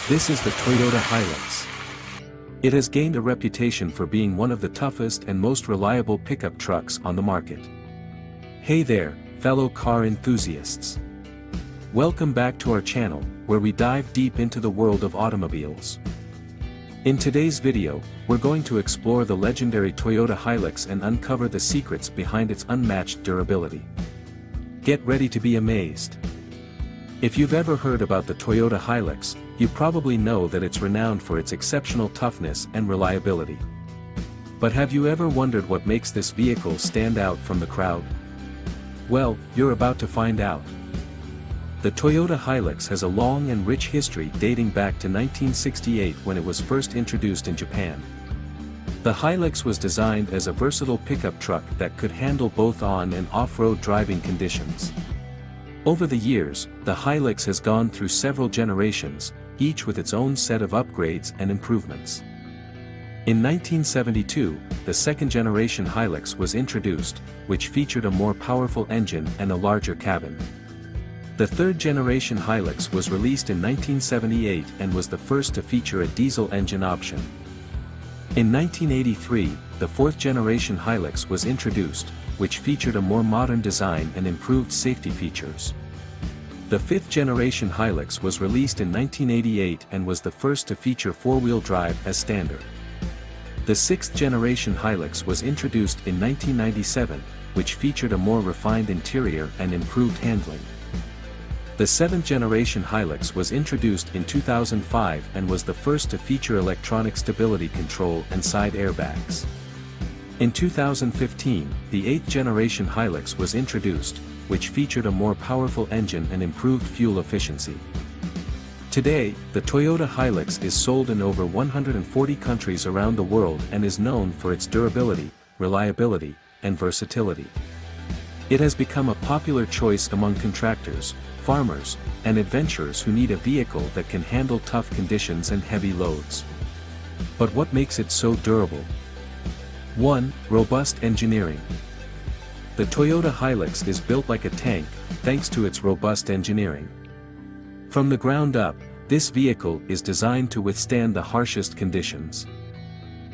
This is the Toyota Hilux. It has gained a reputation for being one of the toughest and most reliable pickup trucks on the market. Hey there, fellow car enthusiasts. Welcome back to our channel, where we dive deep into the world of automobiles. In today's video, we're going to explore the legendary Toyota Hilux and uncover the secrets behind its unmatched durability. Get ready to be amazed. If you've ever heard about the Toyota Hilux, you probably know that it's renowned for its exceptional toughness and reliability. But have you ever wondered what makes this vehicle stand out from the crowd? Well, you're about to find out. The Toyota Hilux has a long and rich history dating back to 1968 when it was first introduced in Japan. The Hilux was designed as a versatile pickup truck that could handle both on- and off-road driving conditions. Over the years, the Hilux has gone through several generations, each with its own set of upgrades and improvements. In 1972, the second-generation Hilux was introduced, which featured a more powerful engine and a larger cabin. The third-generation Hilux was released in 1978 and was the first to feature a diesel engine option. In 1983, the fourth-generation Hilux was introduced, which featured a more modern design and improved safety features. The fifth-generation Hilux was released in 1988 and was the first to feature four-wheel drive as standard. The sixth-generation Hilux was introduced in 1997, which featured a more refined interior and improved handling. The seventh-generation Hilux was introduced in 2005 and was the first to feature electronic stability control and side airbags. In 2015, the eighth-generation Hilux was introduced, which featured a more powerful engine and improved fuel efficiency. Today, the Toyota Hilux is sold in over 140 countries around the world and is known for its durability, reliability, and versatility. It has become a popular choice among contractors, farmers, and adventurers who need a vehicle that can handle tough conditions and heavy loads. But what makes it so durable? 1. Robust engineering. The Toyota Hilux is built like a tank, thanks to its robust engineering. From the ground up, this vehicle is designed to withstand the harshest conditions.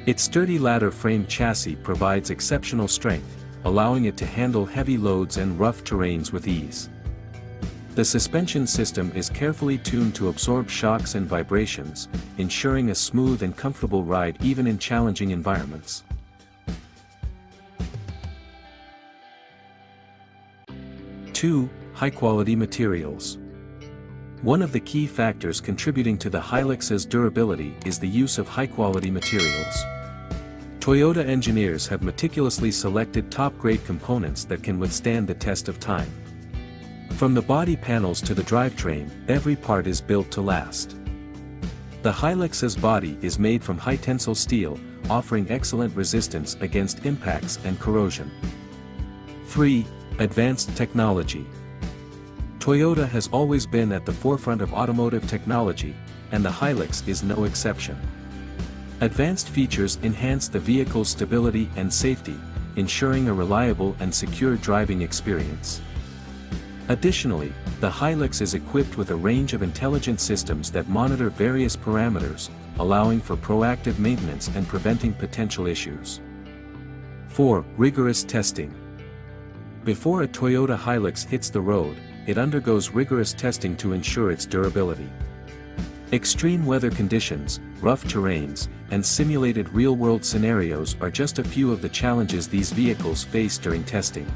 Its sturdy ladder frame chassis provides exceptional strength, allowing it to handle heavy loads and rough terrains with ease. The suspension system is carefully tuned to absorb shocks and vibrations, ensuring a smooth and comfortable ride even in challenging environments. 2. High-quality materials. One of the key factors contributing to the Hilux's durability is the use of high-quality materials. Toyota engineers have meticulously selected top-grade components that can withstand the test of time. From the body panels to the drivetrain, every part is built to last. The Hilux's body is made from high-tensile steel, offering excellent resistance against impacts and corrosion. 3. Advanced technology. Toyota has always been at the forefront of automotive technology, and the Hilux is no exception. Advanced features enhance the vehicle's stability and safety, ensuring a reliable and secure driving experience. Additionally, the Hilux is equipped with a range of intelligent systems that monitor various parameters, allowing for proactive maintenance and preventing potential issues. 4. Rigorous testing. Before a Toyota Hilux hits the road, it undergoes rigorous testing to ensure its durability. Extreme weather conditions, rough terrains, and simulated real-world scenarios are just a few of the challenges these vehicles face during testing.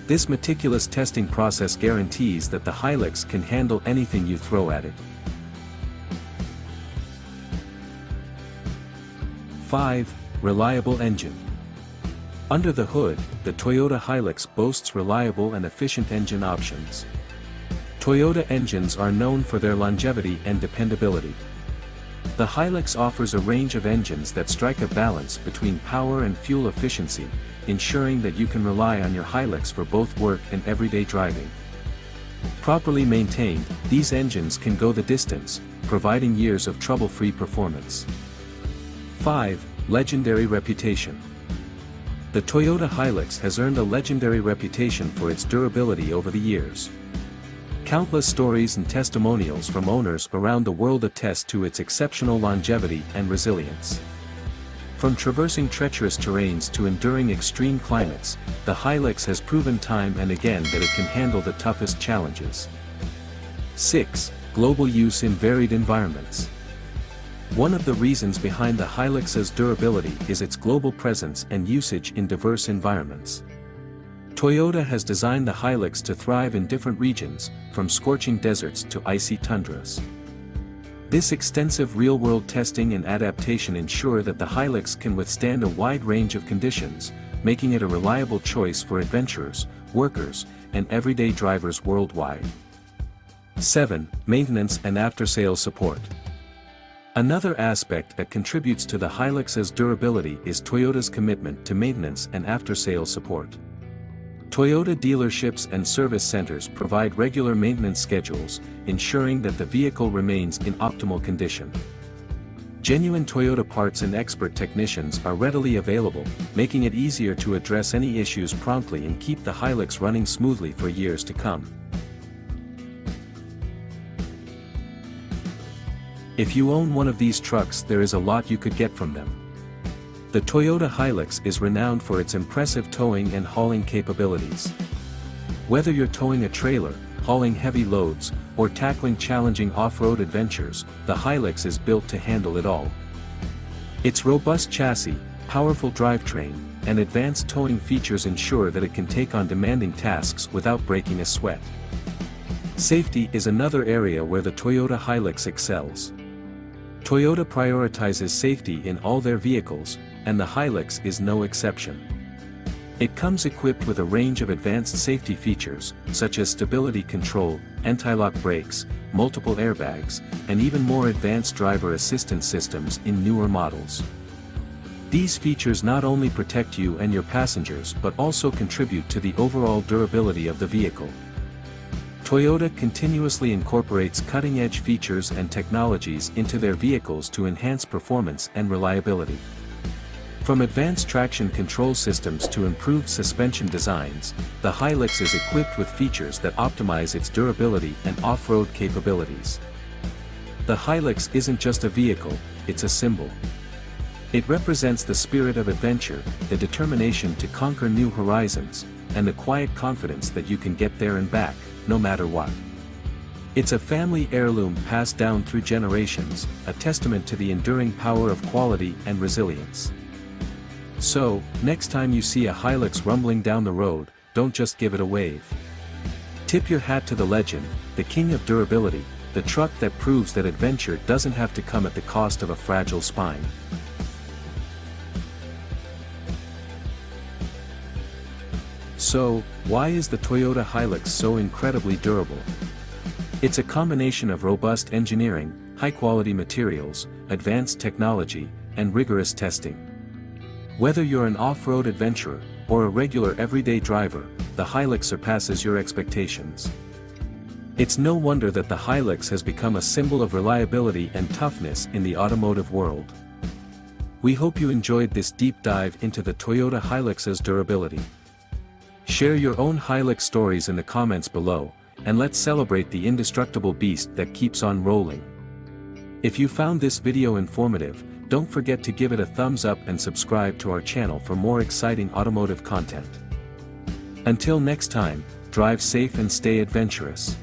This meticulous testing process guarantees that the Hilux can handle anything you throw at it. 5. Reliable engine. Under the hood, the Toyota Hilux boasts reliable and efficient engine options. Toyota engines are known for their longevity and dependability. The Hilux offers a range of engines that strike a balance between power and fuel efficiency, ensuring that you can rely on your Hilux for both work and everyday driving. Properly maintained, these engines can go the distance, providing years of trouble-free performance. 5. Legendary reputation. The Toyota Hilux has earned a legendary reputation for its durability over the years. Countless stories and testimonials from owners around the world attest to its exceptional longevity and resilience. From traversing treacherous terrains to enduring extreme climates, the Hilux has proven time and again that it can handle the toughest challenges. 6. Global use in varied environments. One of the reasons behind the Hilux's durability is its global presence and usage in diverse environments. Toyota has designed the Hilux to thrive in different regions, from scorching deserts to icy tundras. This extensive real-world testing and adaptation ensure that the Hilux can withstand a wide range of conditions, making it a reliable choice for adventurers, workers, and everyday drivers worldwide. 7. Maintenance and after-sales support. Another aspect that contributes to the Hilux's durability is Toyota's commitment to maintenance and after-sales support. Toyota dealerships and service centers provide regular maintenance schedules, ensuring that the vehicle remains in optimal condition. Genuine Toyota parts and expert technicians are readily available, making it easier to address any issues promptly and keep the Hilux running smoothly for years to come. If you own one of these trucks, there is a lot you could get from them. The Toyota Hilux is renowned for its impressive towing and hauling capabilities. Whether you're towing a trailer, hauling heavy loads, or tackling challenging off-road adventures, the Hilux is built to handle it all. Its robust chassis, powerful drivetrain, and advanced towing features ensure that it can take on demanding tasks without breaking a sweat. Safety is another area where the Toyota Hilux excels. Toyota prioritizes safety in all their vehicles, and the Hilux is no exception. It comes equipped with a range of advanced safety features, such as stability control, anti-lock brakes, multiple airbags, and even more advanced driver assistance systems in newer models. These features not only protect you and your passengers but also contribute to the overall durability of the vehicle. Toyota continuously incorporates cutting-edge features and technologies into their vehicles to enhance performance and reliability. From advanced traction control systems to improved suspension designs, the Hilux is equipped with features that optimize its durability and off-road capabilities. The Hilux isn't just a vehicle, it's a symbol. It represents the spirit of adventure, the determination to conquer new horizons, and the quiet confidence that you can get there and back, no matter what. It's a family heirloom passed down through generations, a testament to the enduring power of quality and resilience. So, next time you see a Hilux rumbling down the road, don't just give it a wave. Tip your hat to the legend, the king of durability, the truck that proves that adventure doesn't have to come at the cost of a fragile spine. So, why is the Toyota Hilux so incredibly durable? It's a combination of robust engineering, high-quality materials, advanced technology, and rigorous testing. Whether you're an off-road adventurer, or a regular everyday driver, the Hilux surpasses your expectations. It's no wonder that the Hilux has become a symbol of reliability and toughness in the automotive world. We hope you enjoyed this deep dive into the Toyota Hilux's durability. Share your own Hilux stories in the comments below, and let's celebrate the indestructible beast that keeps on rolling. If you found this video informative, don't forget to give it a thumbs up and subscribe to our channel for more exciting automotive content. Until next time, drive safe and stay adventurous.